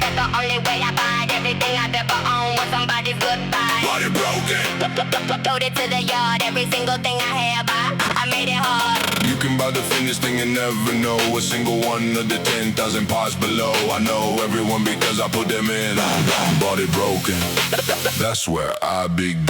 That's the only way I find everything I've ever owned was somebody's goodbye. Body broken. Throwed it to the yard, every single thing I have, I made it hard. You can buy the finished thing and never know a single one of the 10,000 parts below. I know everyone because I put them in. Body broken. That's where I begin.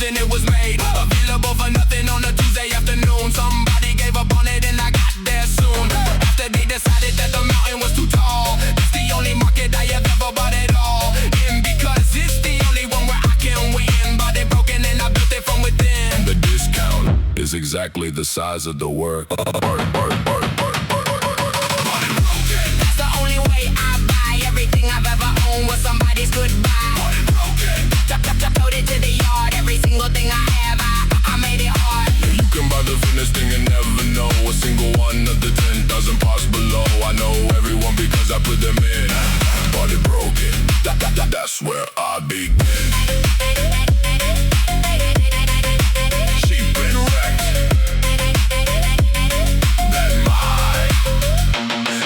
It was made available for nothing on a Tuesday afternoon. Somebody gave up on it and I got there soon. After they decided that the mountain was too tall. It's the only market I have ever bought it all in, because it's the only one where I can win. But it broken and I built it from within. The discount is exactly the size of the work. That's the only way I buy everything I've ever owned was somebody's goodbye. Towed it to the yard, every single thing I have, I made it hard. You can buy the finished thing and never know a single one of the 10,000 parts below. I know everyone because I put them in. Body broken. That's where I begin. She been wrecked. Then mine.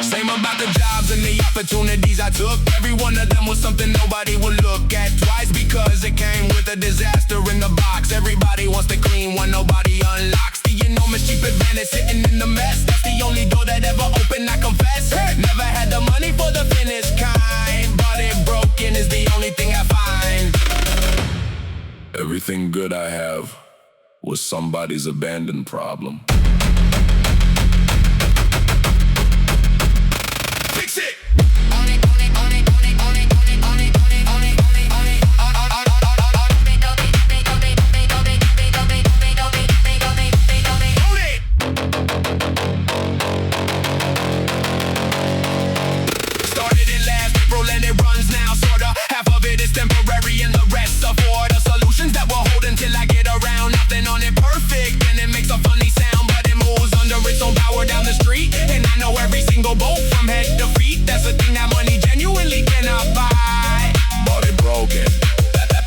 Same about the jobs and the opportunities I took. Every one of them was something nobody would look at twice, because it came with a disaster in the box. Everybody wants to clean one, nobody unlocks. The enormous cheap advantage sitting in the mess. That's the only door that ever opened, I confess. Never had the money for the finished kind, but it broken is the only thing I find. Everything good I have was somebody's abandoned problem. Fix it! Temporary and the rest are for the solutions that will hold until I get around. Nothing on it perfect and it makes a funny sound, but it moves under its own power down the street. And I know every single bolt from head to feet. That's the thing that money genuinely cannot buy. Body broken.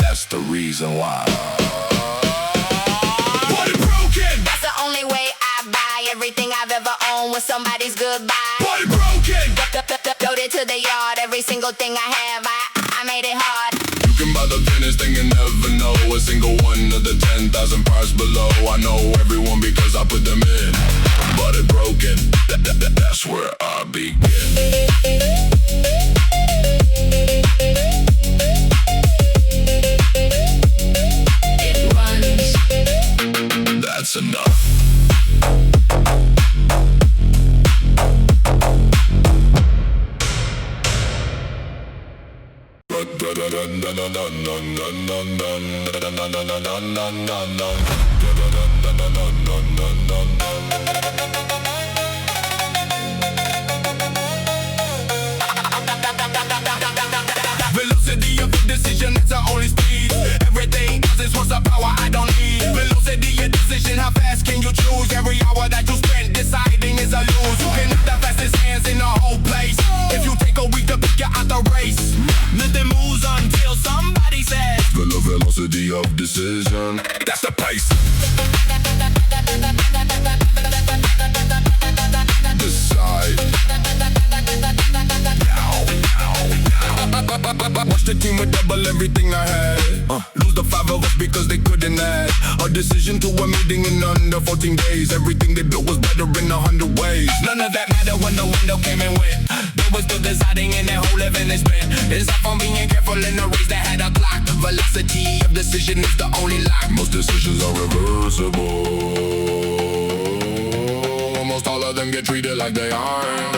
That's the reason why. Body broken. That's the only way I buy everything I've ever owned was somebody's goodbye. Body broken. Throwed it to the yard, every single thing I have, I made it hard. You can buy the finished thing and never know a single one of the 10,000 parts below. I know everyone because I put them in. Body broken. That's where I begin. It runs. That's enough. Velocity of the decision, it's the only speed. Everything else is what's the power I don't need. Velocity of decision, how fast can you choose? Every hour that you spend deciding is a lose. You can have the fastest hands in the whole place. If you take a week to pick you out the race, nothing moves until somebody says The velocity of decision. That's the pace. Decide. Watch the team with double everything I had. Lose the 5 of us because they couldn't add a decision to a meeting in under 14 days. Everything they built was better in 100 ways. None of that mattered when the window came and went. They were still deciding and their whole living is spent. It's up on being careful in a race that had a clock. Velocity of decision is the only lock. Most decisions are reversible. Almost all of them get treated like they aren't.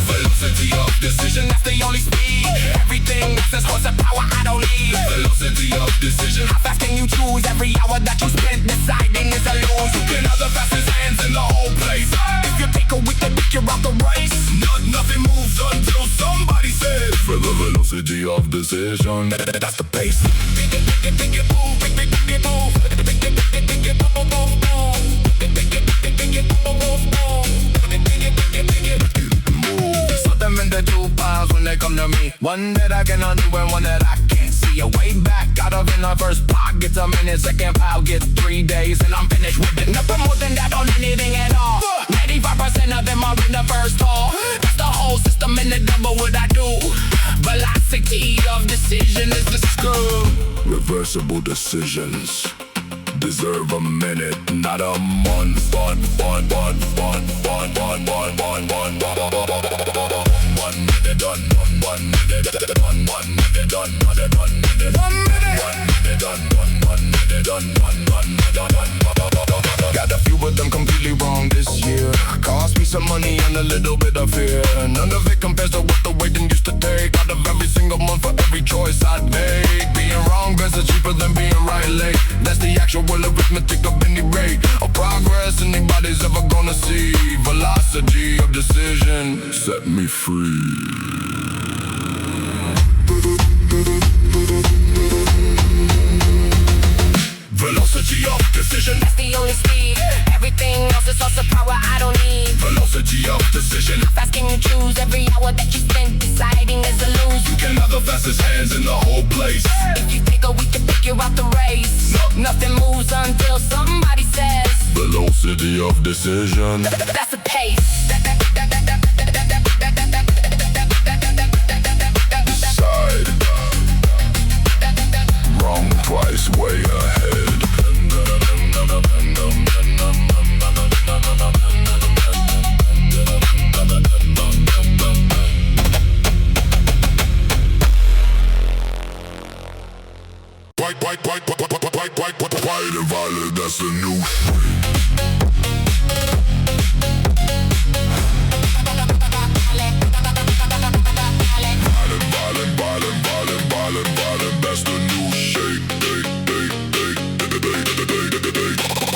Velocity of decision, that's the only speed. Everything else is horsepower, I don't need. Velocity of decision, how fast can you choose? Every hour that you spend deciding is a lose. You can have the fastest hands in the whole place. If you take a week to pick you out the race, nothing moves until somebody says For the velocity of decision, that's the pace. One that I can undo and one that I can't see. A way back out of in the first block, gets a minute, second pile, get 3 days, and I'm finished with it. Nothing more than that on anything at all. 95% of them are in the first hall. That's the whole system in the double what I do. Velocity of decision is the school. Reversible decisions deserve a minute, not a month. One minute done. 1 minute done. 1 minute done. 1 minute done. 1 minute done. Got a few of them completely wrong this year. Cost me some money and a little bit of fear. None of it compares to what the waiting used to take. Out of every single month for every choice I make. Being wrong best is cheaper than being right late. That's the actual arithmetic of any rate of progress anybody's ever gonna see. Velocity of decision Set me free. Velocity of decision. That's the only speed. Everything else is also power I don't need. Velocity of decision. Fast can you choose? Every hour that you spend deciding is a lose. You can have the fastest hands in the whole place. If you take a week to pick you out the race, nothing moves until somebody says Velocity of decision. that's the pace. Side. Wrong twice, way ahead. Quiet and violent, that's the new violent, that's the new shape.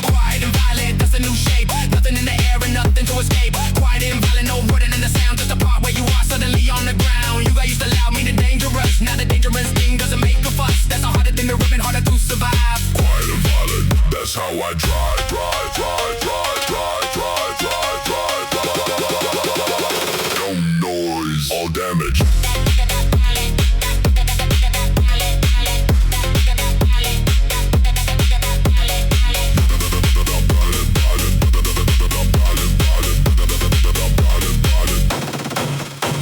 Quiet and violent, that's a new shape. Nothing in the air and nothing to escape. Quiet and violent, no wording in the sound. Just the part where you are suddenly on the ground. You guys used to allow me to dangerous. Now the dangerous thing doesn't make a fuss. That's a harder thing to rip and harder to survive. Quiet and violent, that's how I drive. No noise, all damage.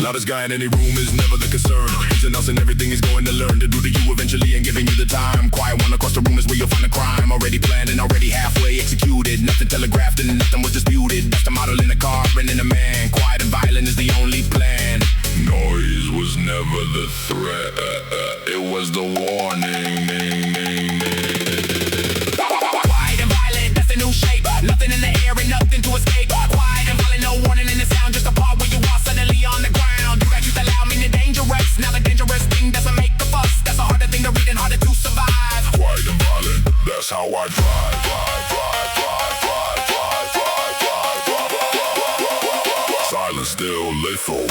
Loudest guy in any room is never the concern. He's announcing everything he's going to learn to do to you eventually and giving you the time. Quiet one across the room is where you'll find a crime. Already planned and already halfway executed. Nothing telegraphed and nothing was disputed. That's the model in the car and in the man. Quiet and violent is the only plan. Noise was never the threat, it was the warning. Quiet and violent, that's the new shape. Nothing in the air and nothing to escape. Quiet and violent, no warning in the sound. Just a part where you are suddenly on the ground. You guys used to allow me to dangerous. Now the dangerous thing doesn't make a fuss. That's a harder thing to read and harder to survive. Quiet and violent, that's how I drive. Silence still lethal.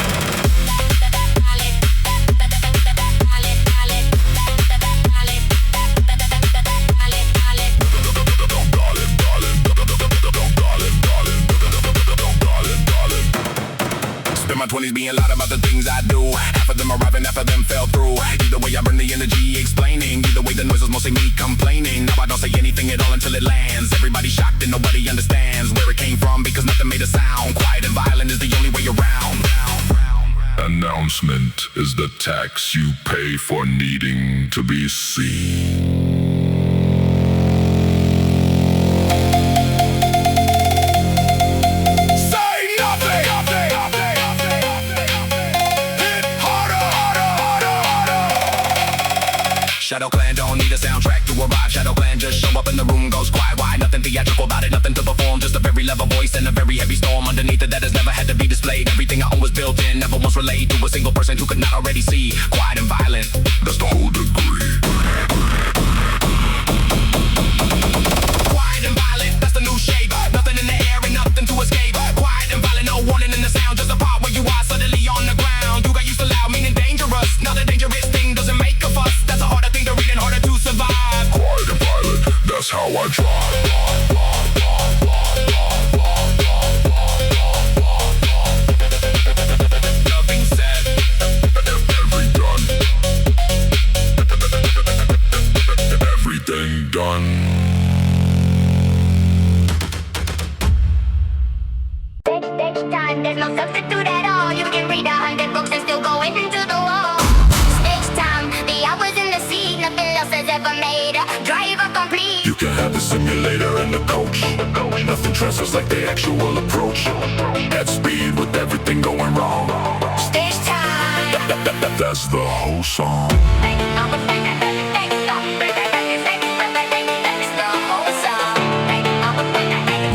Spend my 20s being loud about the things I do. Half of them arrive and half of them fell through. Either way I burn the energy explaining. Either way the noise was mostly me complaining. Now I don't say anything at all until it lands. Everybody shocked and nobody understands where it came from because nothing made a sound. Quiet and violent is the only way around. Announcement is the tax you pay for needing to be seen. Shadow Clan don't need a soundtrack to arrive. Shadow Clan just show up and the room goes quiet. Why? Nothing theatrical about it, nothing to perform. Just a very level voice and a very heavy storm underneath it that has never had to be displayed. Everything I own was built in, never once relayed to a single person who could not already see. Quiet and violent, That's the whole degree. quiet and violent, that's the new shape. Nothing in the air and nothing to escape. Quiet and violent, no warning in the sound. Just a part where you are suddenly on the ground. You got used to loud, meaning dangerous. Now the dangerous thing doesn't make a fuss. That's a harder thing to read and harder to survive. Quiet and violent, that's how I drive. Nothing said. Every gun there's no substitute at all. You can read 100 books and still go into the wall. Stage time, the hours in the seat, nothing else has ever made a driver complete. You can have the simulator and the coach. Nothing transfers like the actual approach. At speed with everything going wrong. Stage time. That's the whole song.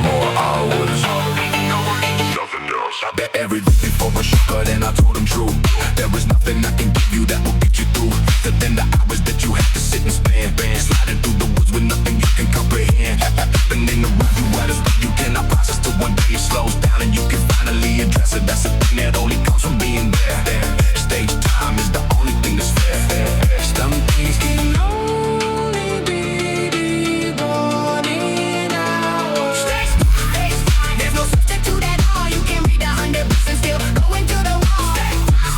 More hours, nothing else. I bet everything for a shortcut and I told him true. There is nothing I can give you that will get you through. Than the hours that you have to sit and span. Sliding through the woods with nothing you can comprehend. Happening in the room you at a speed you cannot process. Till one day it slows down and you can finally address it. That's a thing that only comes from being there. Stage time is the only thing that's fair. Some things can only be born in hours. Stage time, there's no substitute at all. You can read 100 books and still go into the wall.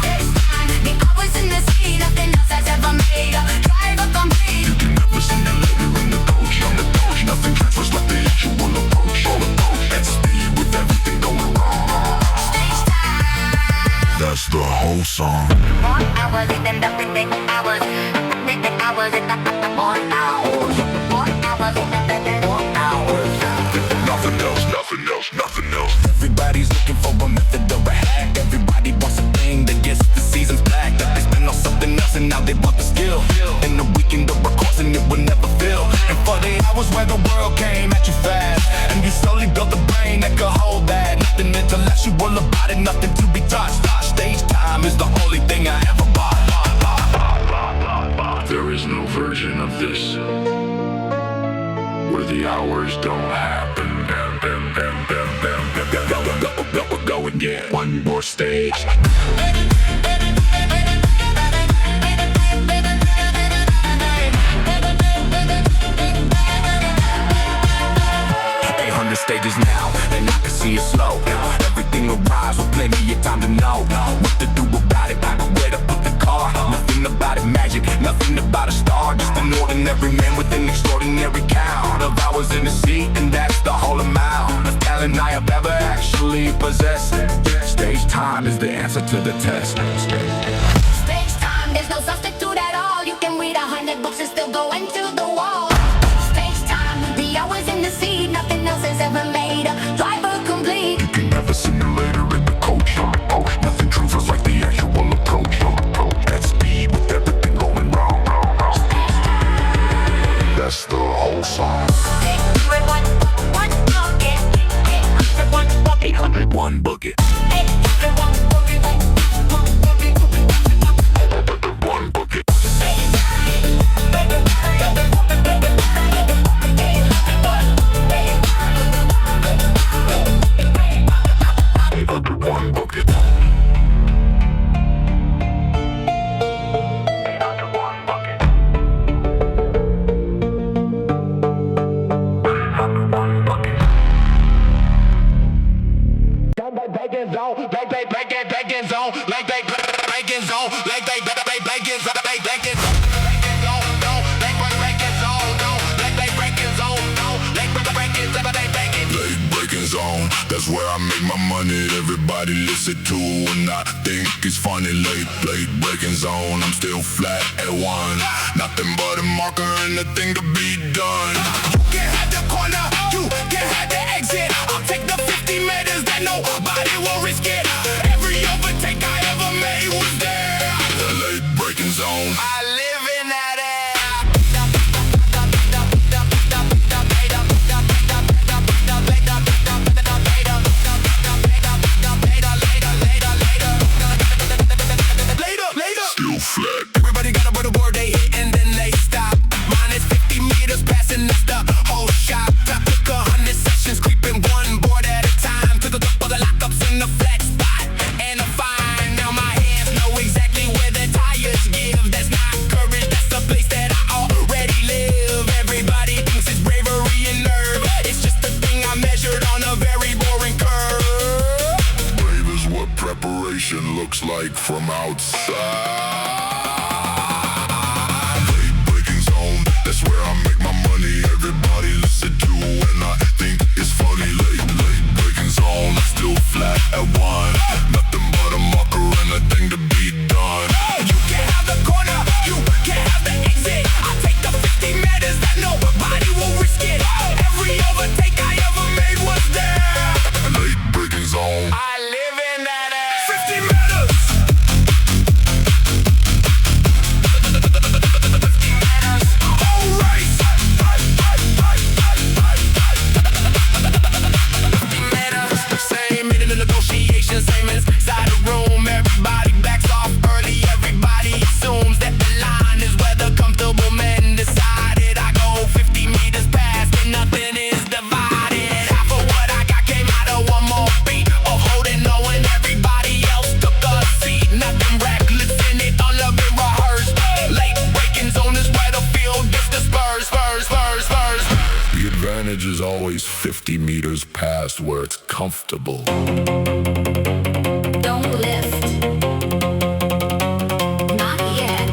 Stage time, the hours in the seat, nothing else has ever made a driver complete. You can never see the later in the coach. On the coach, nothing transfers like the actual approach. At speed with everything going wrong. Stage time. That's the whole song. More hours than the hours. More hours. More hours than more hours. Nothing else, nothing else, nothing else. Everybody's looking for a method or a hack. Everybody wants a thing that gets the seasons back. That they spend on something else and now they want the skill. In the weekend of a course and it will never fill. And for the hours where the world came at you fast, and you slowly built a brain that could hold that. Nothing intellectual about it, nothing to be touched. Stage time is the only thing I ever bought. There is no version of this where the hours don't happen. Go again. One more stage. Stages now, and I can see it slow. Everything arrives with plenty of time to know what to do about it, where to put the car. Nothing about it magic, nothing about a star. Just an ordinary man with an extraordinary count of hours in the seat, and that's the whole amount of talent I have ever actually possessed. Stage time is the answer to the test. Stage time, there's no substitute at all. You can read 100 books and still go into the wall. Stage time, the hours in the seat, nothing else has ever made a driver complete. You can never simulate her in the coach. Nothing transfers like the actual approach. At speed with everything going wrong. That's the whole song. 801 bucket. 1 bucket. That's where I make my money. Everybody listen to and I think it's funny. Late breaking zone. I'm still flat at 1. Nothing but a marker and a thing to be done. You can have the corner, you can have the exit. I'll take the 50 meters that nobody will risk it. Every overtake I ever made was there. The late breaking zone. I live in that air. Still flat. Everybody got up with a word they hit and then they stop. Mine is 50 meters passing, that's the whole shop. I took 100 sessions, creeping one board at a time. To the top of the lockups in the flat spot and a fine. Now my hands know exactly where the tires give. That's not courage, that's the place that I already live. Everybody thinks it's bravery and nerve. It's just a thing I measured on a very boring curve. Brave is what preparation looks like from outside. That's where I make my money. Everybody listen to and I think it's funny. Late breaking zone. I'm still flat at 1. meters past where it's comfortable. Don't lift. Not yet.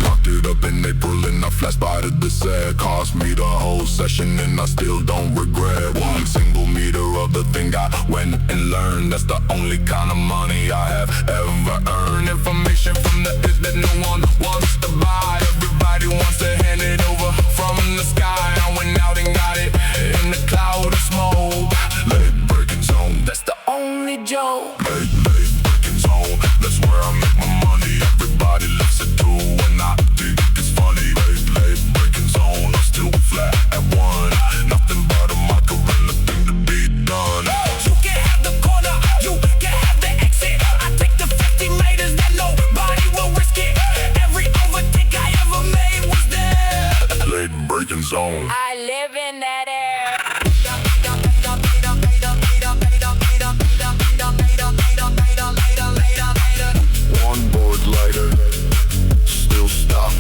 Locked it up in April and I flashed by to the set. Cost me the whole session and I still don't regret one single meter of the thing I went and learned. That's the only kind of money I have ever earned. Information from the pit that no one wants to buy. Everybody wants to hand it over from the sky. I went out and got it in the cloud of smoke. Lead breaking zone, that's the only joke. Lead breaking zone, that's where I make my money. Everybody loves it too and I think it's funny. Lead breaking zone, I'm still flat at one. Nothing but a Macarena thing to be done. You can have the corner, you can have the exit. I take the 50 meters that nobody will risk it. Every overtake I ever made was there. Lead breaking zone. I live in that air. One board lighter, still stop.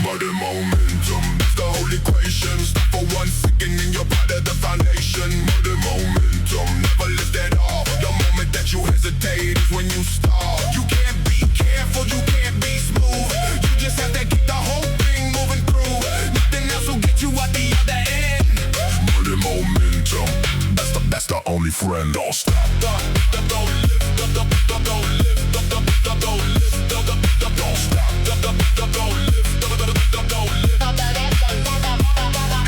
Muddy momentum, that's the whole equation. Stop for 1 second and you're part of the foundation. Muddy momentum, never lift at all. The moment that you hesitate is when you stall. You can't be careful, you can't be smooth. You just have to keep the whole thing moving through. Nothing else will get you out the other end. Muddy momentum, that's the only friend. Don't stop. Don't lift, don't lift, don't lift, don't stop. Don't lift.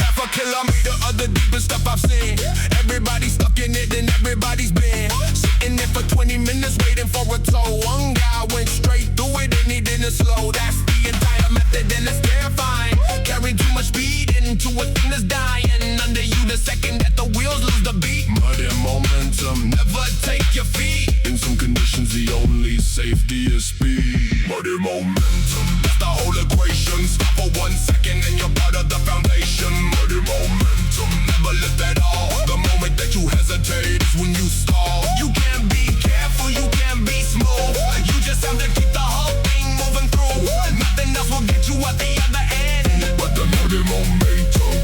Half a kilometer of the deepest stuff I've seen. Everybody's stuck in it and everybody's been sitting there for 20 minutes waiting for a tow. One guy went straight through it and he didn't slow. That's the entire method and it's terrifying. Carry too much speed into a thing that's dying under you the second that the wheels lose the beat. Muddy momentum, never take your feet. In some conditions the only safety is speed. Muddy momentum, that's the whole equation. Stop for 1 second and you're part of the foundation. Muddy momentum, never lift at all. The moment that you hesitate is when you stall. You can't be careful, careful, you can't be smooth. You just have to keep the whole thing moving through. Nothing else will get you at the other end. But the nerdy momentum,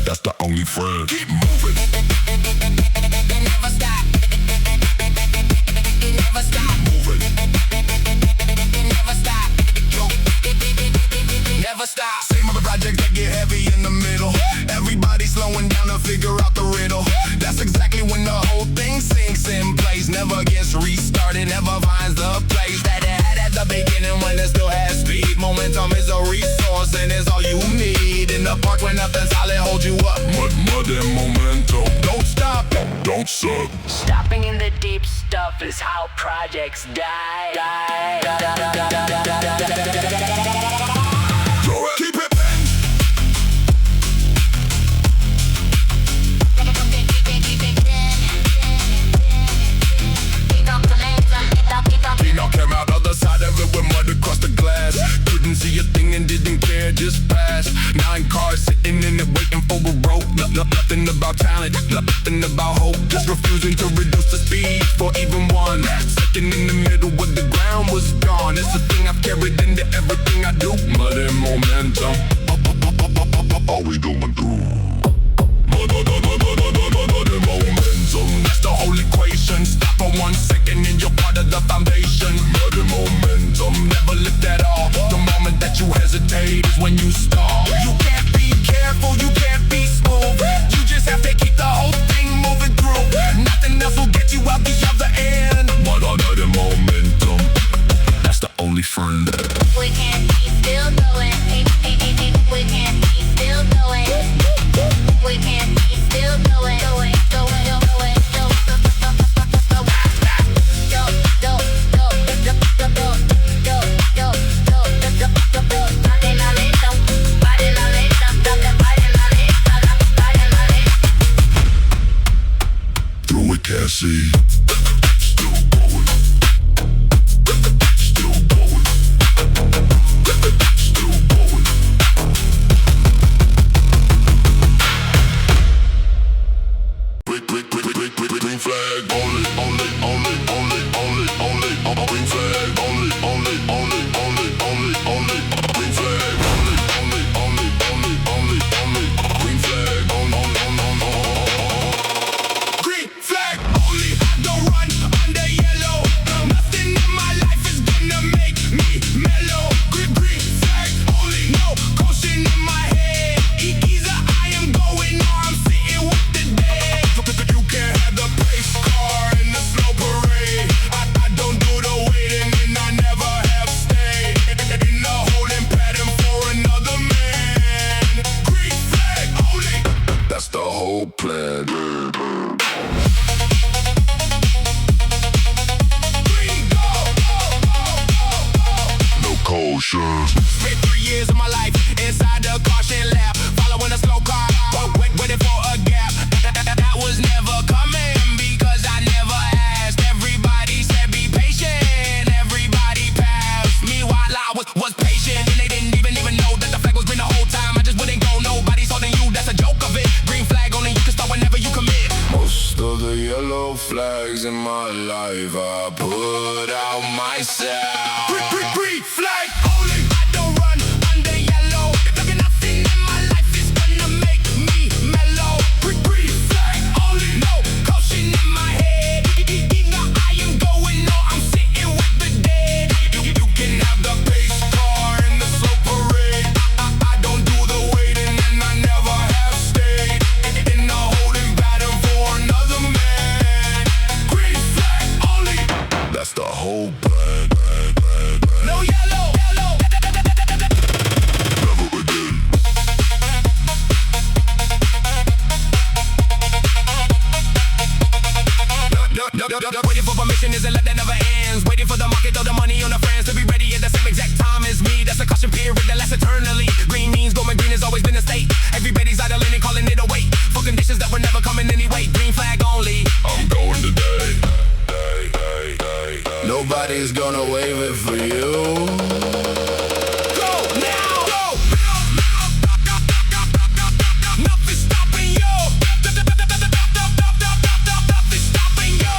that's the only friend. Keep moving. Never stop. Never stop. Moving. Never stop. Never stop. Same other project that get heavy in the middle. Everybody slowing down to figure out the riddle. That's exactly when the whole thing sinks in place. Never gets restarted, never finds the place that it had at the beginning when it still has speed. Momentum is a resource and it's all you need. In the park when nothing solid holds you up. Mud and momentum, Don't stop. don't suck. Stopping in the deep stuff is how projects die. Throw it. Keep it bent. Dyno came out other side of it with mud across the glass. Couldn't see a thing and didn't care, just passed. 9 cars sitting in it waiting for a rope. Nothing about talent, nothing about hope. Just refusing to reduce the speed for even 1 second in the middle where the ground was gone. It's a thing I've carried into everything I do. Mud and momentum, always going through. Mud and momentum, That's the whole equation. Stop for 1 second and you're part of the foundation. mud and momentum, Never lift at all. The moment that you hesitate is when you stall. You can't be careful, you can't be smooth. You just have to keep the whole thing moving through. Nothing else will get you out the other end. mud and momentum, that's the only friend. We can't be still going. We can't be still going. We can't be still going. Through it, Cassie. Still going. Still going. Still going. Green flag, only, green flag, only, green flag, green flag, Green flag only. Don't run under yellow. Nothing in my life is gonna make me mellow. Green flag only. No caution in my head. Either I am going or I'm sitting with the dead. You can't have the pace car in the slow parade. I don't do the waiting and I never have stayed in the holding pattern for another man. Green flag only. that's the whole plan. Green go. No caution. Spent 3 years of my life inside the caution lab, following a slow car, waiting for a gap. That was never coming because I never asked. Everybody said be patient, everybody passed me while I was patient, and they didn't even know that the flag was green the whole time. I just wouldn't go, nobody's holding you, that's a joke of it. Green flag only, you can start whenever you commit. Most of the yellow flags in my life I put out myself. Green flag only. I don't run under yellow. Nothing in my life is gonna make me mellow. Green flag only. No caution in my head. Either I am going or I'm sitting with the dead. You can have the pace car in the slow parade. I don't do the waiting and I never have stayed in the holding pattern for another man. Green flag only. That's the whole plan. No yellow. Never again. Waiting for permission is a lot that never ends. Waiting for the market or the money on the friends to be ready at the same exact time as me. That's a caution period that lasts eternally. Green means going green has always been a state. Everybody's idling and calling it a wait for conditions that were never coming anyway. Green flag only. I'm going today. Nobody's gonna wave it for you. Go now, go. Nothing's stopping you. Nothing's stopping you.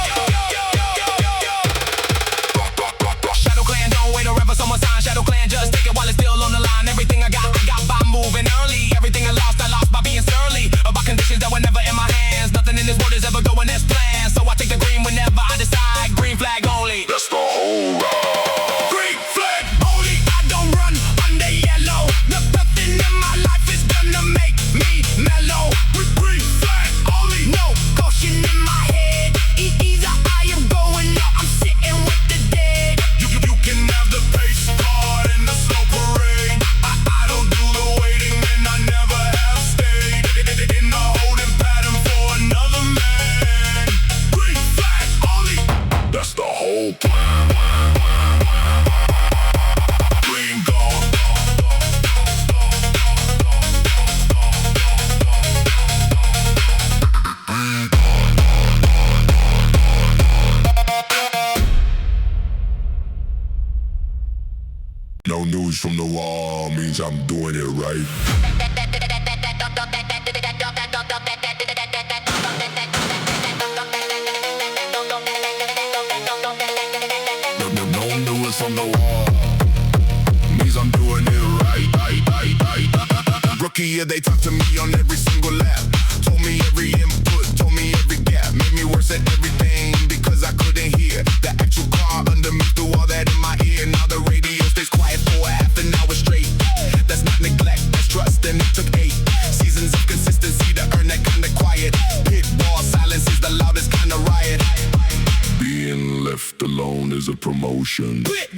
No news from the wall means I'm doing it right. No news from the wall means I'm doing it right. Rookie year, they talk to me on every single lap. Told me every input, told me every gap. Made me worse at everything because I couldn't hear the actual car under me through all that in my ear. Now the radio stays quiet for a half an hour straight. That's not neglect, that's trust, and it took 8 seasons of consistency to earn that kind of quiet. Pit wall silence is the loudest kind of riot. Being left alone is a promotion. Pit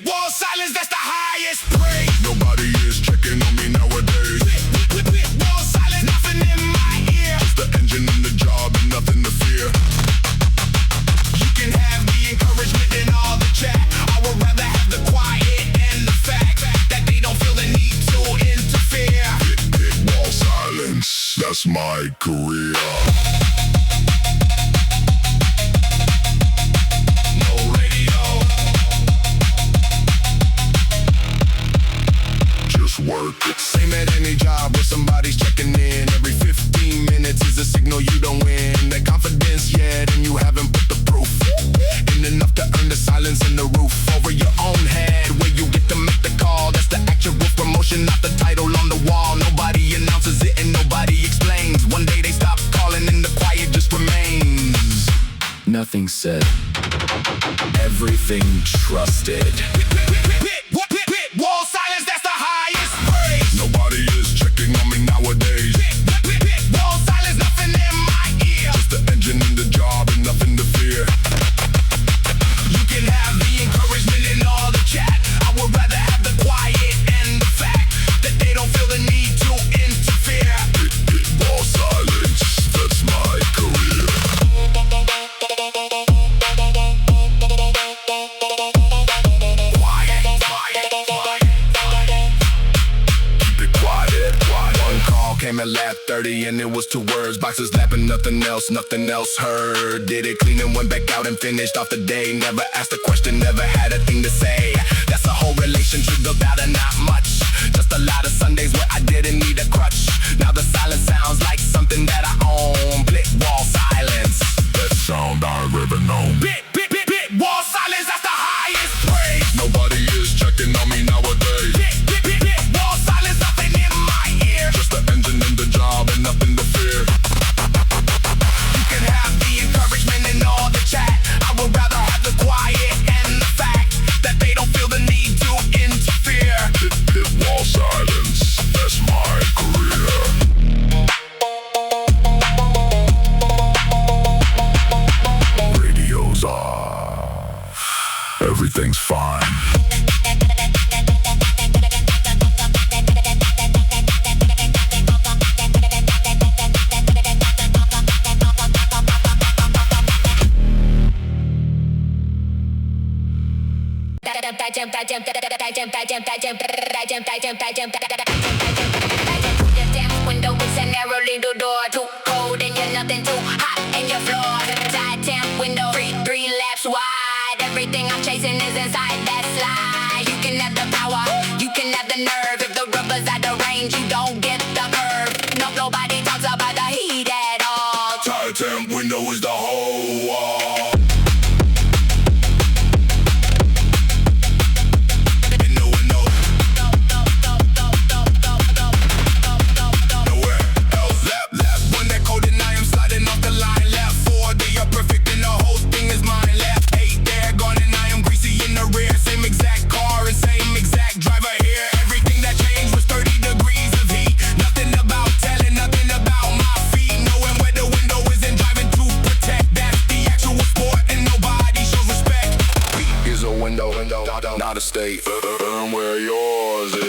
wall silence, that's the highest praise. Nobody is checking on me nowadays. Pit wall silence, nothing in my ear. Just the engine in the job and nothing to fear. You can have the encouragement and all the chat. I would rather have the quiet and the fact that they don't feel the need to interfere. Pit wall silence, that's my career. Work it. Same at any job where somebody's checking in. Every 15 minutes is a signal you don't win. That confidence yet, and you haven't put the proof in enough to earn the silence and the roof over your own head, where you get to make the call. That's the actual promotion, not the title on the wall. Nobody announces it and nobody explains. One day they stop calling and the quiet just remains. Nothing said, everything trusted. Wall silence, that's the highest praise. Nobody is checking on me nowadays. Wall silence, nothing in my ear. Just the engine in the job and nothing to fear. You can have the encouragement and all the chat. I would rather have the quiet and the fact that they don't feel the need to interfere. Wall silence, that's my career. Came at lap 30 and it was 2 words. Boxes lapping, nothing else heard. Did it clean and went back out and finished off the day. Never asked a question, never had a thing to say. That's a whole relationship about it, not much. Just a lot of Sundays where I didn't need a crutch. Now the silence sounds like something that I own. Pit wall silence, best sound I've ever known. Pit wall silence, that's the highest praise. Nobody is checking on me nowadays. Pit wall silence, nothing in my ear. Just the engine in the job and nothing to fear. You can have the encouragement and all the chat. I would rather have the quiet and the fact that they don't feel the need to interfere. Pit wall silence, that's my career. Radio's off, everything's fine. Window is a narrow little door. Too cold and you're nothing, too hot and your floor. Side temp window, three laps wide. Everything I'm chasing is inside that slide. You can have the power, you can have the nerve. If the rubber's out of range, you don't get the curve. Nobody talks about the heat at all. Side temp window is the whole wall. Not a state, where yours is.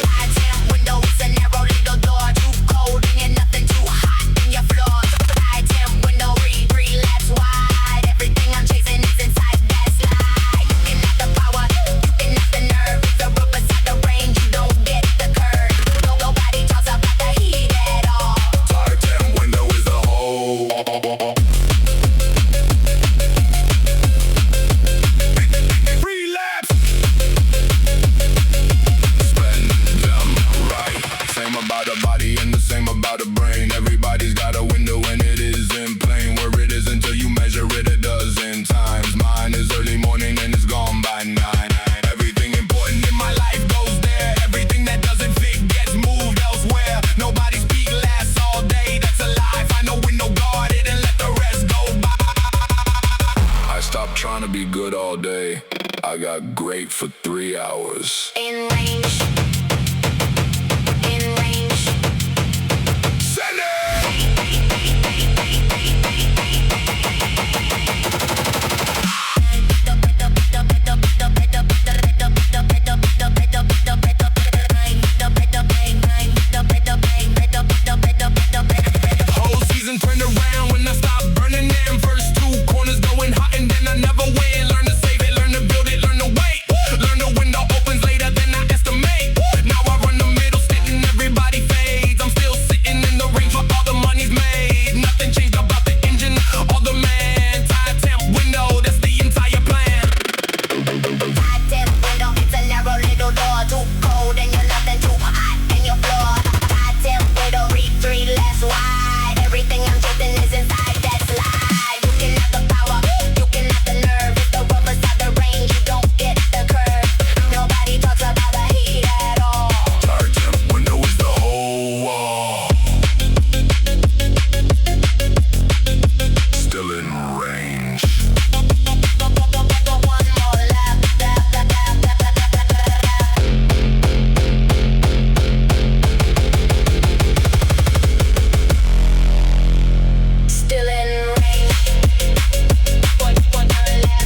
Side temp window is a narrow little door. Too cold and you're nothing, too hot in your floor. Side temp window, three laps wide. Everything I'm chasing is inside that slide. You can have the power, you can have the nerve. If the rubber's out of range, you don't get the curve. Nobody talks about the heat at all. Side temp window is the whole. 99. Everything important in my life goes there. Everything that doesn't fit gets moved elsewhere. Nobody speak last all day, that's a lie. Find a window guarded and let the rest go by. I stopped trying to be good all day. I got great for 3 hours. In range. In range. Send it! Whole season turned around when I stopped burning them. First 2 corners going hot and then I never win. Learn to save it, learn to build it, learn to wait. Learn the window opens later than I estimate. Now I run the middle stick and everybody fades. I'm still sitting in the ring for all the money's made. Nothing changed about the engine or the man. Tied temp window, that's the entire plan. High temp window, it's a narrow little door. Too cold and you're nothing, too hot in your floor. High temp window, read 3 less wide. Everything I'm dripping is inside that slide. You can have the power, you can have the nerve. If the rubber's out the range, you don't get the curve. Nobody talks about the heat at all. Our temp window is the whole wall. Still in range. One more lap. Still in range. One more lap.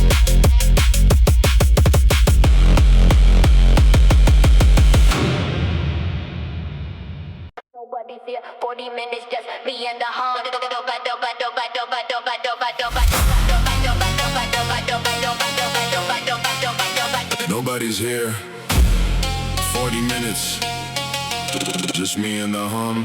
Nobody's here. 40 minutes, just me and the hum. Nobody's here. 40 minutes. Just me and the hum.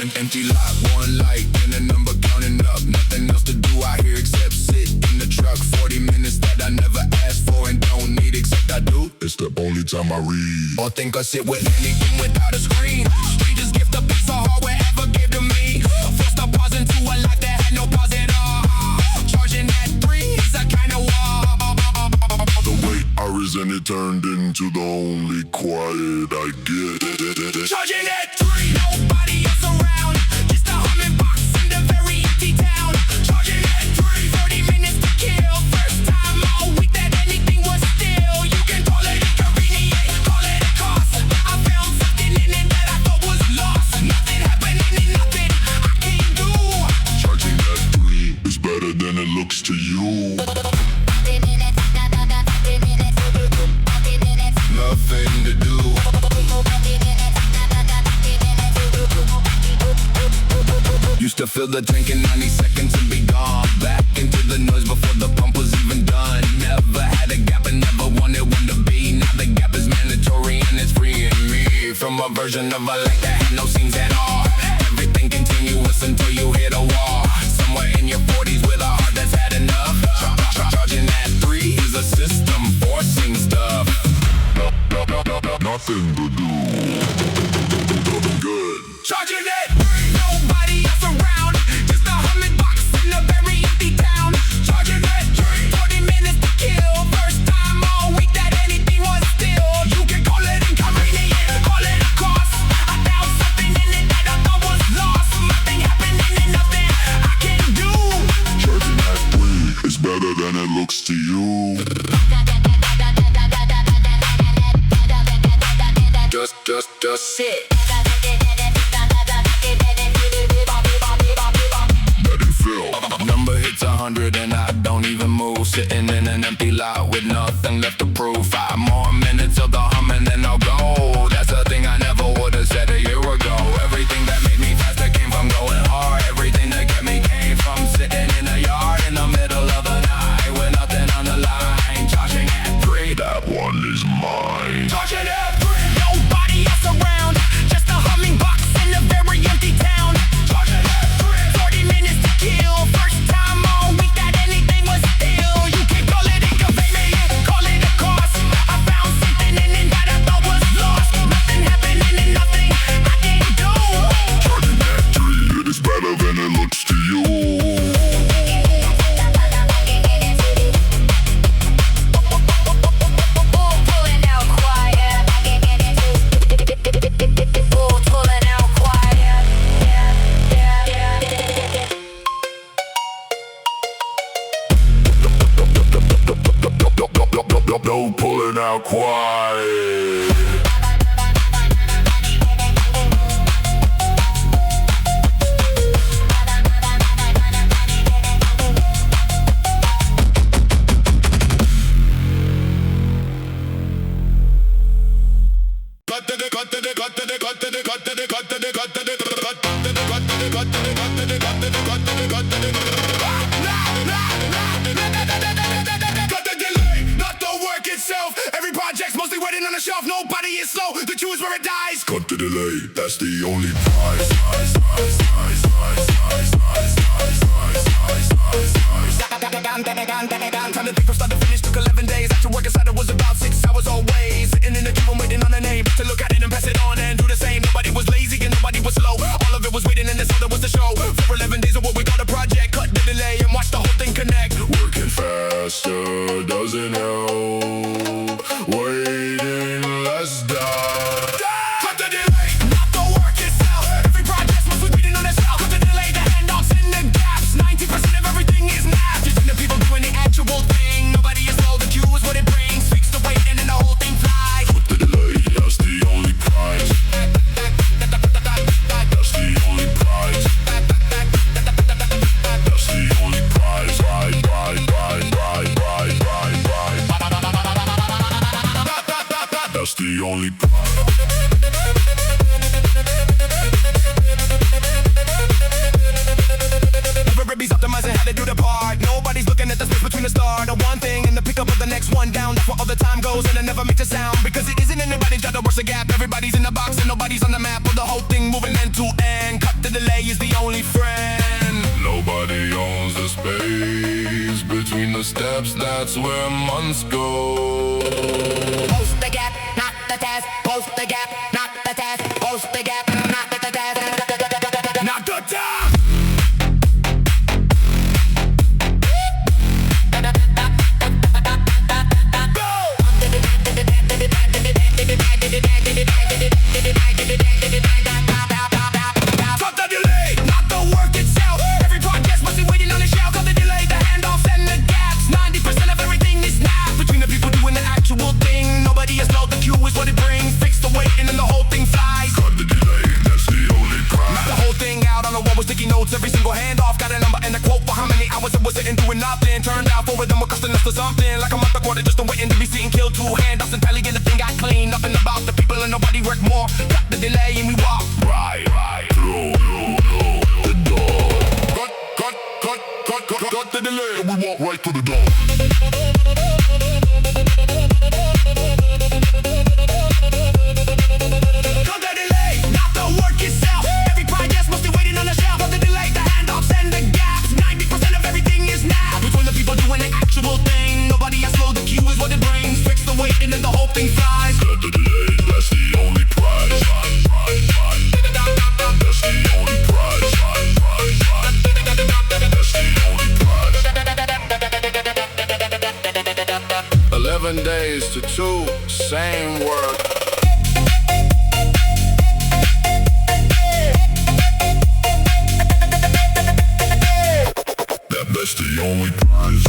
An empty lot, one light, and a number counting up. Nothing else to do out here except sit in the truck. 40 minutes that I never asked for and don't need, except I do. It's the only time I read. Or think or sit with anything without a screen. Strangers gift a piece of heart wherever gave to me. Forced to pause into a life that had no pause at all. Charging at 3 is a kind of wall. The wait hours and it turned into the only quiet I get. Charging at 3, nobody else around. Just a humming box in the very empty town. Charging at 3, 40 minutes to kill. First time all week that anything was still. You can call it inconvenient, call it a cost. I found something in it that I thought was lost. Nothing happening and nothing I can do. Charging at 3 is better than it looks to you. Nothing to do. Used to fill the tank in 90 seconds and be gone. Back into the noise before the pump was even done. Never had a gap and never wanted one to be. Now the gap is mandatory and it's freeing me from a version of a life that had no scenes at all. Everything continuous until you hit a wall. Somewhere in your 40s with a heart that's had enough. Charging at 3 is a system forcing stuff. Nothing to do. Good. Charging at 3, nobody else around. Just a humming box in a very empty town. Charging at 3, 40 minutes to kill. First time all week that anything was still. You can call it inconvenient, call it a cost. I found something in it that I thought was lost. Nothing happening and nothing I can do. Charging at 3 is better than it looks to you. Just sit. Let it fill. Number hits 100 and I don't even move. Sitting in an empty lot with nothing left to prove. 5 more minutes of the humming and I'll go. That's a thing I never would've said a year ago. Everything that made me faster came from going hard. Everything that kept me came from sitting in a yard in the middle of the night with nothing on the line. Charging at 3. That one is mine. Charging at 3. Nobody else around. Just a humming box in a very empty town. Charging at 3. 40 minutes to kill. First time all week that anything was still. You can call it inconvenient, call it a cost. now quiet. Nobody is slow, the queue is where it dies. Cut the delay, that's the only prize. Time to think from start to finish took 11 days. After work inside it was about 6 hours always. Sitting in the queue, I'm waiting on a name to look at it and pass it on and do the same. Nobody was lazy and nobody was slow. All of it was waiting and that's all there was to show. For 11 days of what we call a project. Cut the delay and watch the whole thing connect. Working faster doesn't help. Waiting less die. Cut the delay, not the work itself. Every project must be waiting on itself. Cut the delay, the handoffs and the gaps. 90% of everything is napped. Just the people doing the actual thing. Nobody is slow, the queue is what it brings. Fix the wait and then the whole thing flies. Cut the delay, that's the only prize. That's the only prize. That's the only prize. That's the only prize. Everybody's optimizing how to do the part. Nobody's looking at the space between the start of one thing and the pickup of the next one down. That's where all the time goes and it never makes a sound. Because it isn't anybody's job to work the gap. Everybody's in the box and nobody's on the map. Or the whole thing moving end to end. Cut the delay is the only friend. Nobody owns the space between the steps, that's where months go. Post the gap, not the task. Post the gap, not the task. Post the gap, not the task. Not the time. Cut the delay, not the work itself. Every project must be waiting on the shelf. Cut the delay, the handoffs and the gaps. 90% of everything is snapped. Between the people doing the actual thing. Nobody is slow, the queue is what it brings. Fix the wait and then the whole thing flies. Cut the delay, that's the only prize. Map the whole thing out on the wall with sticky notes. Every single handoff got a number and a quote for how many hours it was sitting doing nothing. Turned out 4 of them were costing us to something. Like a month of quarter just to waiting to be seen. Killed 2 handoffs and tally and the thing got clean. Nothing about the people and nobody worked more. Cut the delay and we walk Right through the door. Cut the delay and we walk right through the door. Cut the delay, not the work itself. Every project must be waiting on the shelf. Cut the delay, the handoffs and the gaps. 90% of everything is napped. Between the people doing the actual thing. Nobody is slow, the queue is what it brings. Fix the wait and then the whole thing flies. Cut the delay, that's the only prize. That's the only prize. That's the only prize. 11 days to 2, same work. That's the only prize.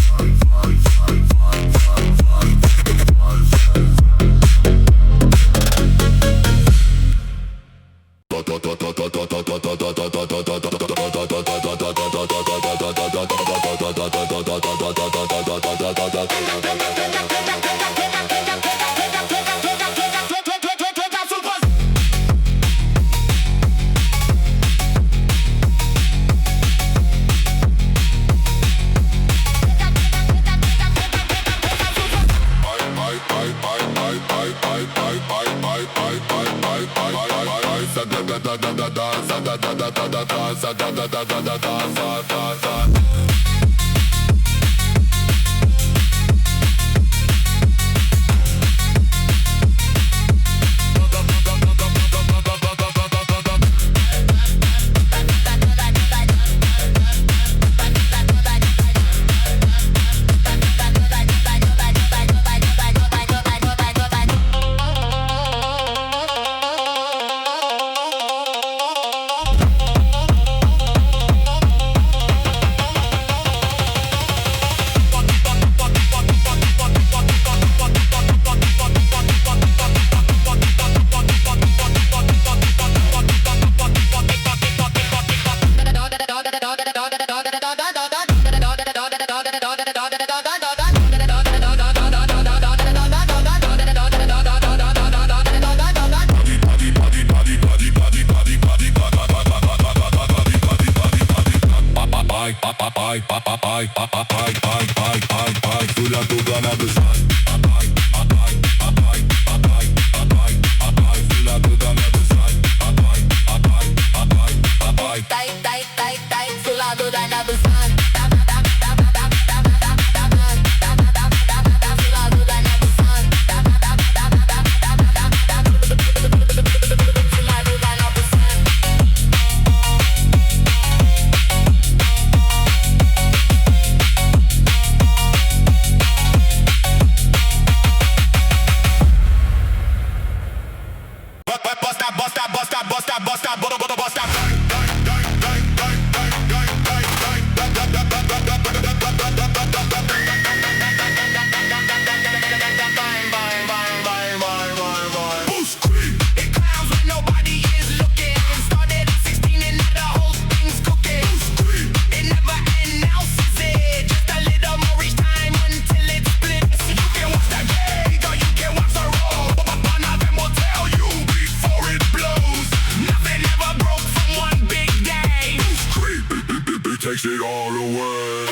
Takes it all away.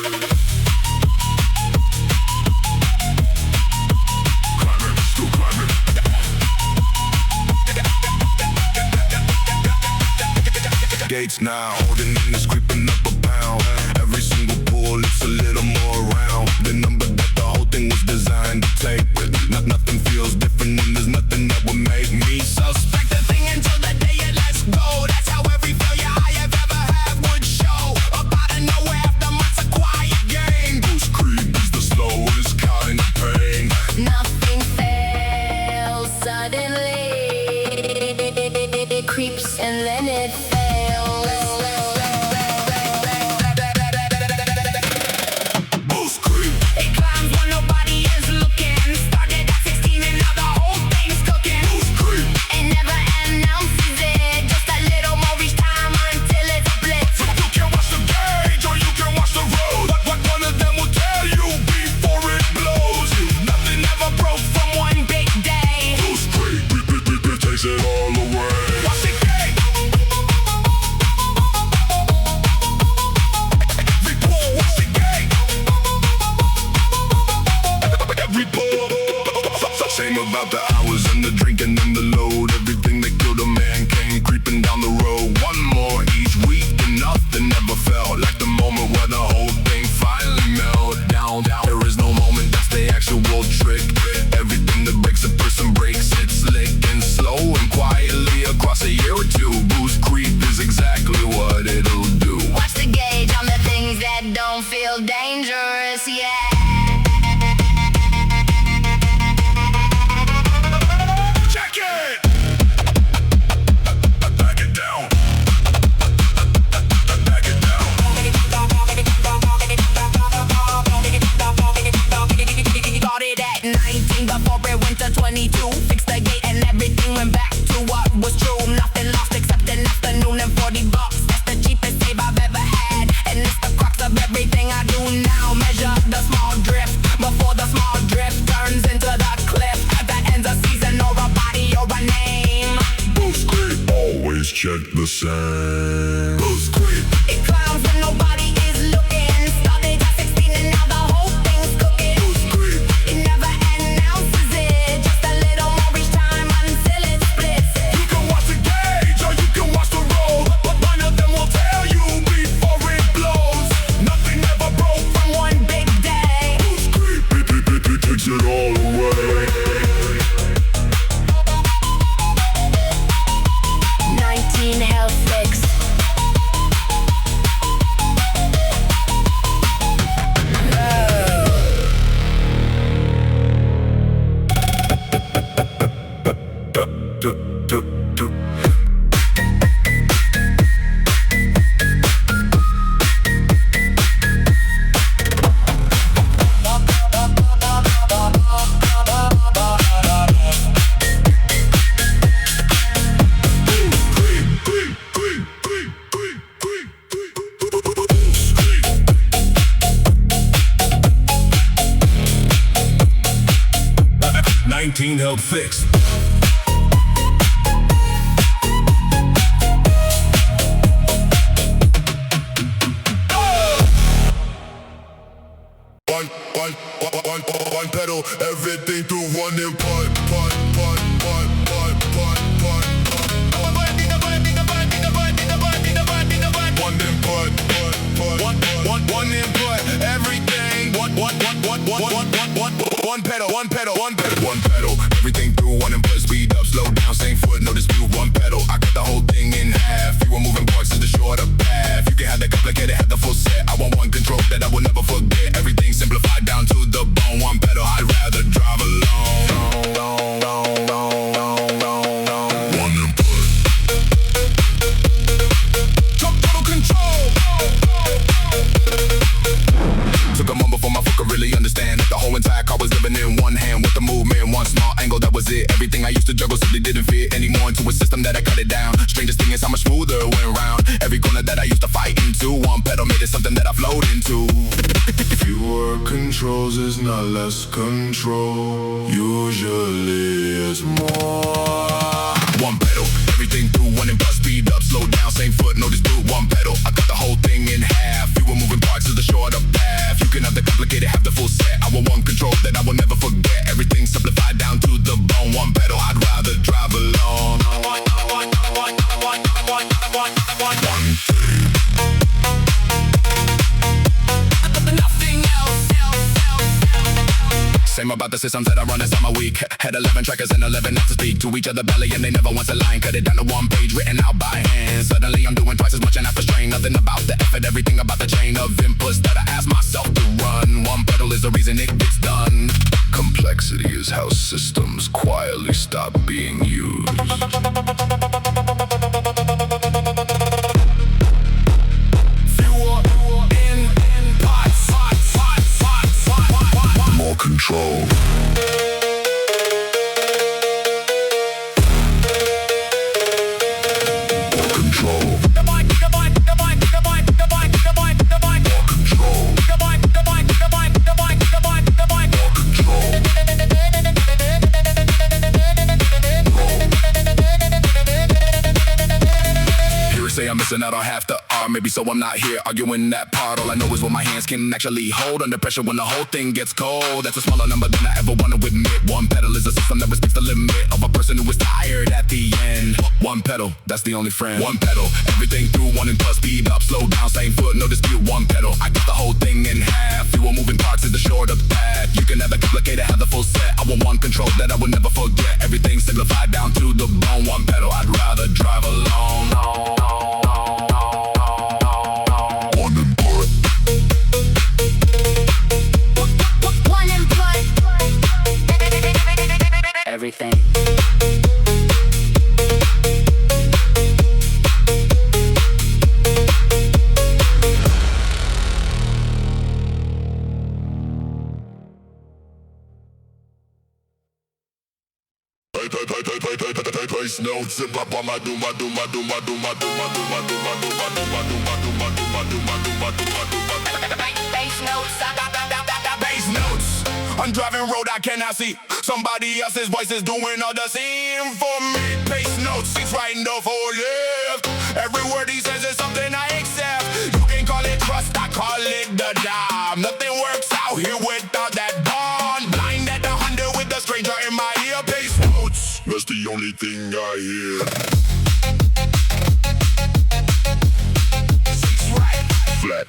Climbing, still climbing. Gates now, holding in is creeping up a pound. Every single pull, it's a little more around. The number that the whole thing was designed to take. Nothing feels different and there's nothing that would make me suspect the thing until the day it lets go. That's how every failure I have ever had would show. Nowhere after months a quiet game. Boost creep is the slowest kind of pain. Nothing fails suddenly. It creeps and then it fails. Boost creep. It climbs when nobody is looking. Started at 16 and now the whole thing's cooking. Boost creep. It never announces it. Just a little more each time until it splits. So you can watch the gauge or you can watch the road. What one of them will tell you before it blows. Nothing ever broke from one big day. Boost creep. It takes it all away. Watch the gate. Every pull, watch the gate. Every pull. Same about the hours and the drinking and the load. Everything that killed a man came creeping down the road. One more each week and nothing ever felt like the moment where the whole thing finally melted down. There is no moment, that's the actual trick. Everything that breaks a person breaks it slick and slow and quietly across a year or two. Boost creep is exactly what it'll do. Watch the gauge on the things that don't feel dangerous yet. Check it! Back it down. Back it down. Started at 19 before it went to 22. Fixed the gate and everything went back to what was true. Nothing lost except an afternoon and $40. That's the cheapest save I've ever had, and it's the crux of everything I do now. Measure the small drift before the small drift turns into the cliff that ends a season or a body or a name. Boost creep. Always check the same. Boost creep. It climbs when nobody is looking. Started at 16 and now the whole thing's cooking. Boost creep. It never announces it, just a little more each time until it splits. You can watch the gauge or you can watch the road. But one of them will tell you before it blows. Nothing ever broke from One big day. Boost creep. It takes it all away. 19 health fix. Creep, creep, creep, creep, creep, creep. 19 help fix. One pedal, everything through one input. One input, one input, everything. One pedal, everything through one input. Speed up, slow down, same foot, no dispute. One pedal, I cut the whole thing in half. Fewer moving parts is the shorter path. You can have the complicated, have the full set. I want one control that I will never forget. Everything simplified down to the bone. One pedal, I'd rather drive alone. One input. Total control. Took a moment before my foot could really understand that the whole entire car was living in one hand with the movement, one small angle, that was it. Everything I used to juggle simply didn't fit anymore into a system that I cut it down. Strangest thing is how much smoother it went round. Every corner that I used to fight into, one pedal made it something that I flowed into. Fewer controls is not less control. Usually it's more. One pedal, everything through one input. Speed up, slow down, same foot, no dispute. One pedal, I cut the whole thing in half. Fewer moving parts is the shorter path. You can have the complicated, have the full set. I want one control that I will never forget. Everything simplified down to the bone. One pedal, I'd rather drive alone. Nothing else. Same about the systems that I run inside my week. Had 11 trackers and 11 not to speak to each other belly, and they never once a line. Cut it down to one page, written out by hand. Suddenly I'm doing twice as much and after strain. Nothing about the effort, everything about the chain of inputs that I ask myself to run. One pedal is the reason it gets done. Complexity is how systems quietly stop being used. More control. I'm missing out on half the R, maybe so I'm not here arguing that part. All I know is what my hands can actually hold under pressure when the whole thing gets cold. That's a smaller number than I ever want to admit. One pedal is a system that respects the limit of a person who is tired at the end. One pedal, that's the only friend. One pedal, everything through one input. Speed up, slow down, same foot, no dispute. One pedal, I got the whole thing in half. Fewer moving parts is the shorter path. You can have the complicated, have the full set. I want one control that I will never forget. Everything simplified down to the bone. One pedal, I'd rather drive alone. Everything. Place notes and pop on my do my bass notes. I'm driving road I cannot see. Somebody else's voice is doing all the same for me. Bass notes, he's writing the full left. Every word he says is something I accept. You can call it trust, I call it the job. Nothing works out here without that bond. Blind at 100 with a stranger in my ear. Bass notes, that's the only thing I hear. Six right, flat.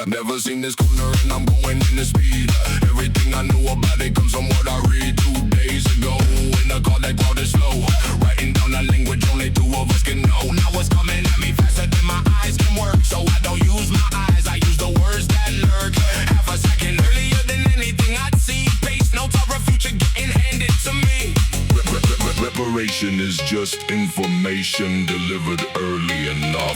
Never seen this corner and I'm going in the speed. Everything I knew about it comes from what I read 2 days ago. In a car that crowd is slow, writing down a language only two of us can know. Now it's coming at me faster than my eyes can work. So I don't use my eyes, I use the words that lurk. Half a second earlier than anything I'd see. Bass notes are a future getting handed to me. Reparation is just information delivered early enough.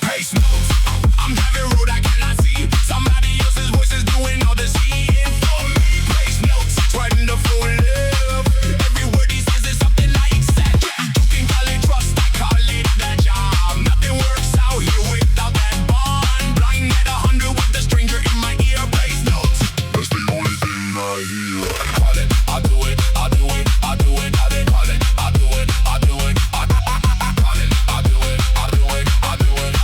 Bass notes, I'm driving road I cannot see. Somebody else's voice is doing all the seeing for me. Bass notes, writing the full left. Every word he says is something I accept. You can call it trust, I call it the job. Nothing works out here without that bond. Blind at 100 with a stranger in my ear. Bass notes, that's the only thing I hear. Call it, I'll do it, I'll do it, I'll do it, I'll do it, I'll do it, I'll do it, I'll do it, I'll do it, I'll do it, I'll do it, I'll do it.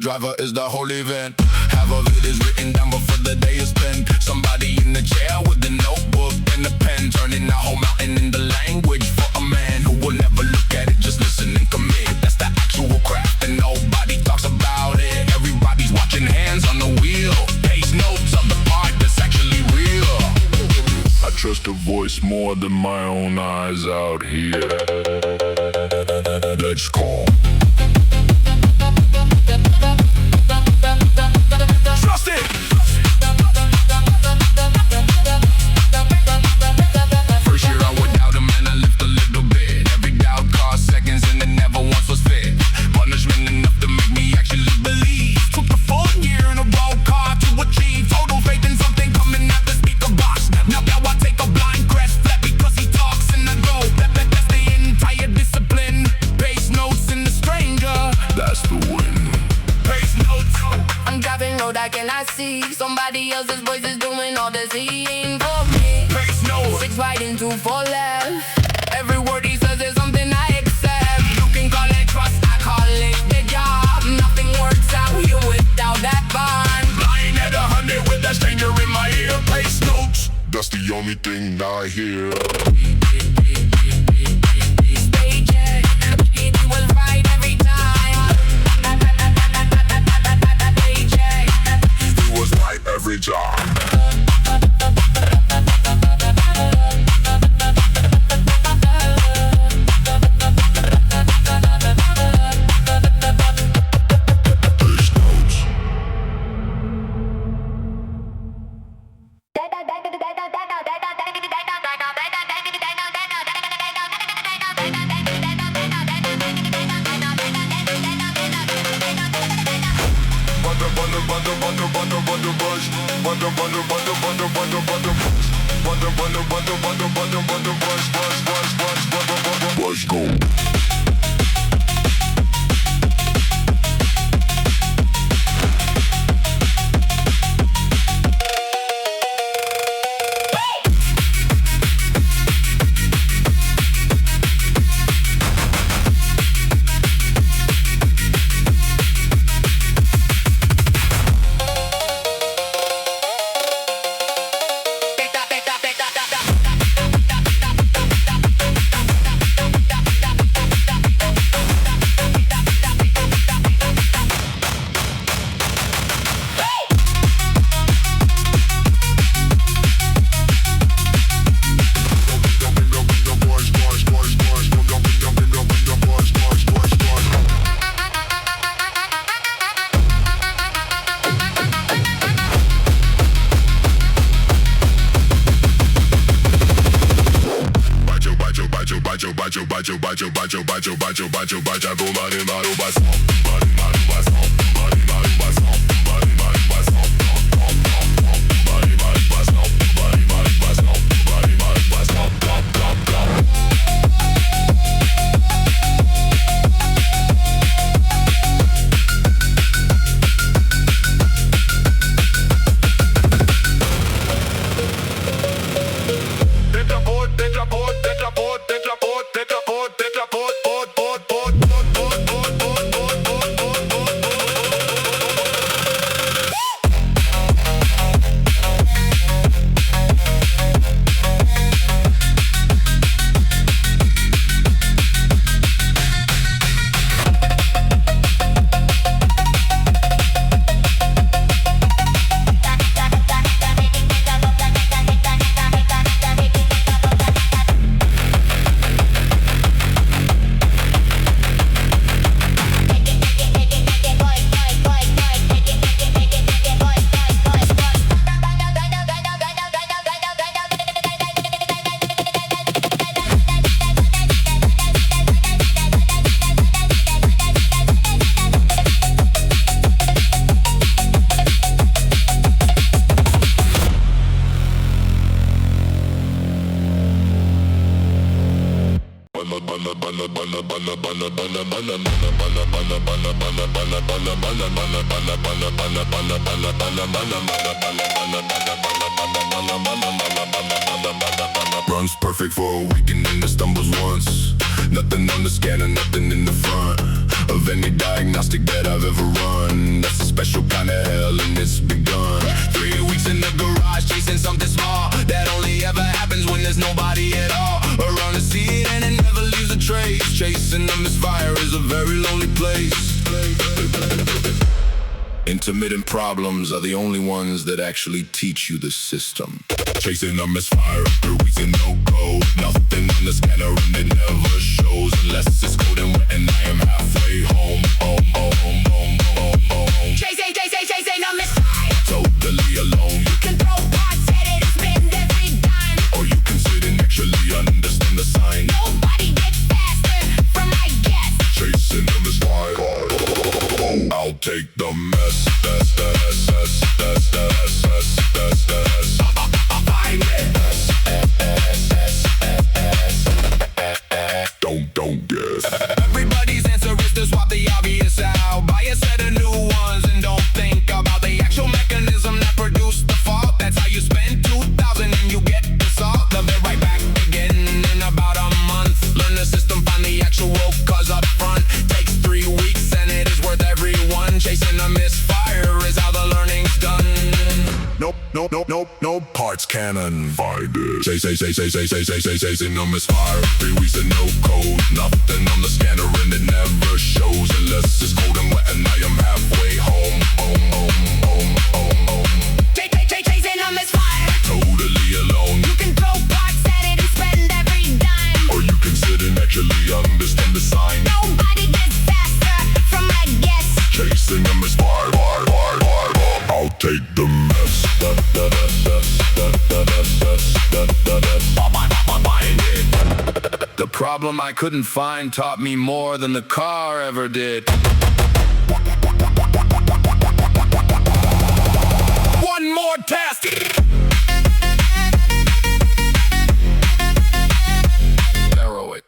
driver is the whole event. Half of it is written down before the day is spent. Somebody in the chair with a notebook and a pen, turning a whole mountain into language for a man who will never look at it, just listen and commit. That's the actual craft and nobody talks about it. Everybody's watching hands on the wheel, pace notes of the part that's actually real. I trust a voice more than my own eyes out here. Let's call. Trust it! First year I would doubt him and I lived a little bit. Every doubt cost seconds and it never once was fit. Punishment enough to make me actually believe. Took the 4th year in a row car to achieve total faith in something coming out the speaker box. Now I take a blind crest flat because he talks and I go. That's the entire discipline. Bass notes in the stranger. That's the win. Bass notes. I'm driving road, I cannot see. Somebody else's voice is doing all the seeing for me. Bass notes. 6 right and 2 for left. Every word he says is something I accept. You can call it trust, I call it the job. Nothing works out here without that bond. Lying at 100 with that stranger in my ear. Bass notes. That's the only thing I hear. Stay check, he was right every time. Stay check. He was right every time. Let's go. Runs perfect for a weekend and it stumbles once. Nothing on the scanner, nothing in the front. of any diagnostic that I've ever run. That's a special kind of hell and it's begun. 3 weeks in the garage chasing something small that only ever happens when there's nobody at all around to see it, and it never leaves a trace. Chasing a misfire is a very lonely place. Intermittent problems are the only ones that actually teach you the system. Chasing a misfire, 3 weeks in no code. Nothing on the scanner and it never shows unless it's cold and wet and I am halfway home. Chasing a misfire. Totally alone. You can throw parts at it and spend every dime. Or you can sit and actually understand the sign. Nobody gets faster from my guess. Chasing a misfire. I'll take the mess. Don't guess. Everybody's answer is to swap the obvious out. Buy a set of new ones and don't think about the actual mechanism that produced the fault. That's how you spend 2,000 and you get the salt. They'll be right back again in about a month. Learn the system, find the actual cause up front. Takes 3 weeks and it is worth every one. Chasing a misfire is how the learning's done. Nope, parts can unfind it. Chasing a misfire. 3 weeks and no code. Nothing on the scanner and it never shows unless it's cold and wet and I am halfway home. Chasing a misfire. Totally alone. You can throw parts at it and spend every dime. Or you can sit and actually understand the sign. Nobody gets faster from my guess. Chasing a misfire. I'll take the mess. The problem I couldn't find taught me more than the car ever did. One more test. Narrow it.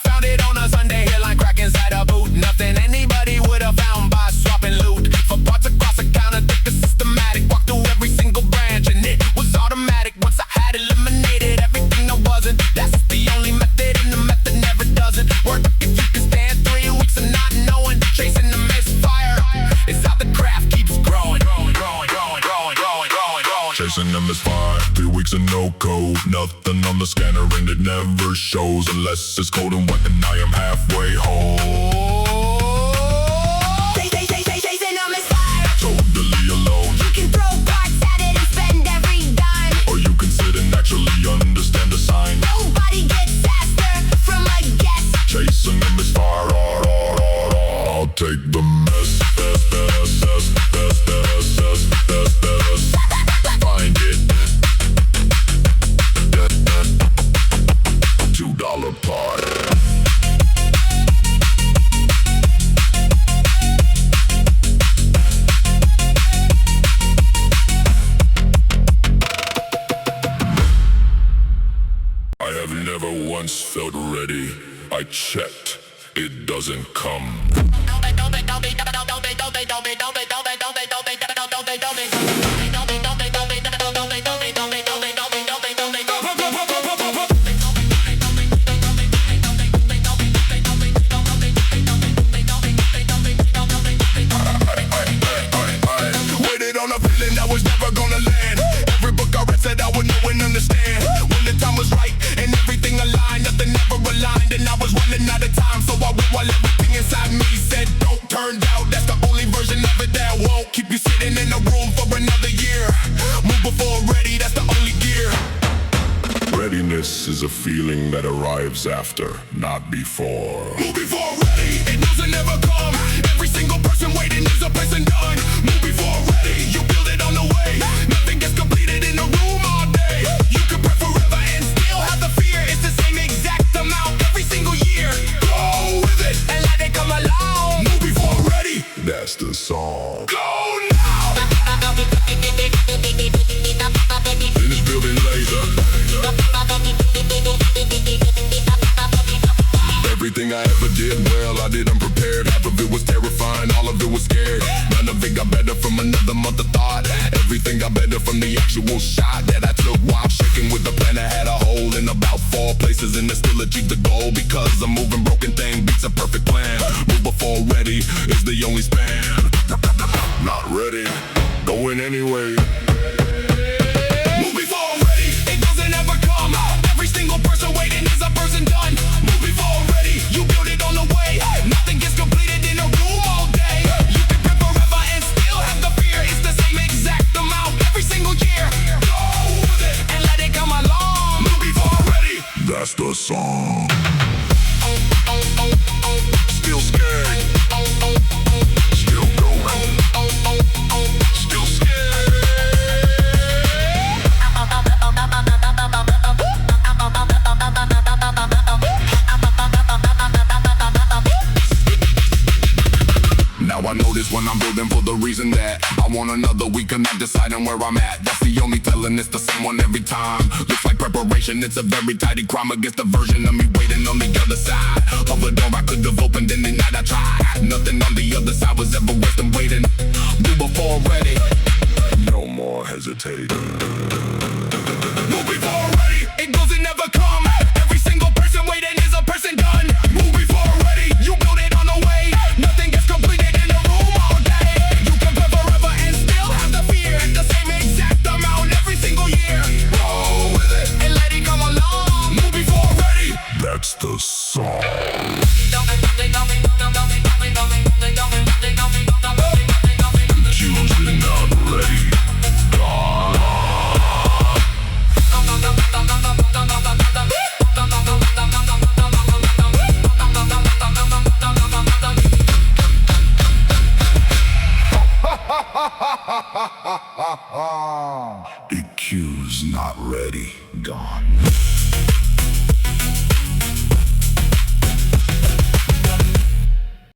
Found it on a Sunday, hairline crack inside a boot. Nothing anybody would have found by swapping loot for parts across the counter. Think the systematic, walked through every single branch and it was automatic. Once I had eliminated everything that wasn't, that's the only method, and the method never doesn't work if you can stand 3 weeks of not knowing. Chasing the misfire is how the craft keeps growing. Chasing the misfire, 3 weeks of no code. Nothing on the scanner and it never shows unless it's cold and wet and I am halfway home. Chasing a misfire. Totally alone. You can throw parts at it and spend every dime. Or you can sit and actually understand the sign. Nobody gets faster from my guess. Chasing a misfire. I'll take the mess. Find it. $2 part. I have never once felt ready. I checked. It doesn't come. Waited on a feeling that was never gonna land. Every book I read said I would know and understand. When the time was right and everything aligned, nothing ever aligned, and I was running out of time. So I went while everything inside me said don't. Turned out that's the only version of it that won't keep you sitting in a room for another year. Move before ready, that's the only gear. Readiness is a feeling that arrives after, not before. Move before ready, it doesn't ever come. Every single person waiting is a person done. Move before ready, you build it on the way. Nothing gets completed in a room all day. You can prep forever and still have the fear. It's the same exact amount every single year. Go with it and let it come along. Move before ready, that's the song. Go now. Finish building laser. Every Everything I ever did well, I did unprepared. Half of it was terrifying, all of it was scared. None of it got better from another month of thought. Everything got better from the actual shot that I took while shaking with the plan. I had a hole in about 4 places and I still achieved the goal. Because a moving broken thing beats a perfect plan. Move before ready is the only span. Not ready, going anyway. Move before ready, it doesn't ever come. Every single person waiting is a person done. Move before ready, you build it on the way. Nothing gets completed in a room all day. You can prep forever and still have the fear. It's the same exact amount every single year. Go with it and let it come along. Move before ready, That's the song. Still scared, still going, still scared. Now I know this when I'm building for the reason that I want another week and not deciding where I'm at. That's the only telling, it's the same one every time. Looks like preparation, it's a very tidy crime against the version of me waiting on the other side of a door I could have opened and the night I tried. Nothing on the other side was ever worth them waiting. Move before ready, No more hesitating. move before ready, it doesn't ever come. Every single person waiting is a person done. Move before ready, you build it on the way. Nothing gets completed in a room all day. You can play forever and still have the fear. At the same exact amount every single year. Roll with it and let it come along. Move before ready, That's the song. Choosing not ready. EQ's not ready. Gone.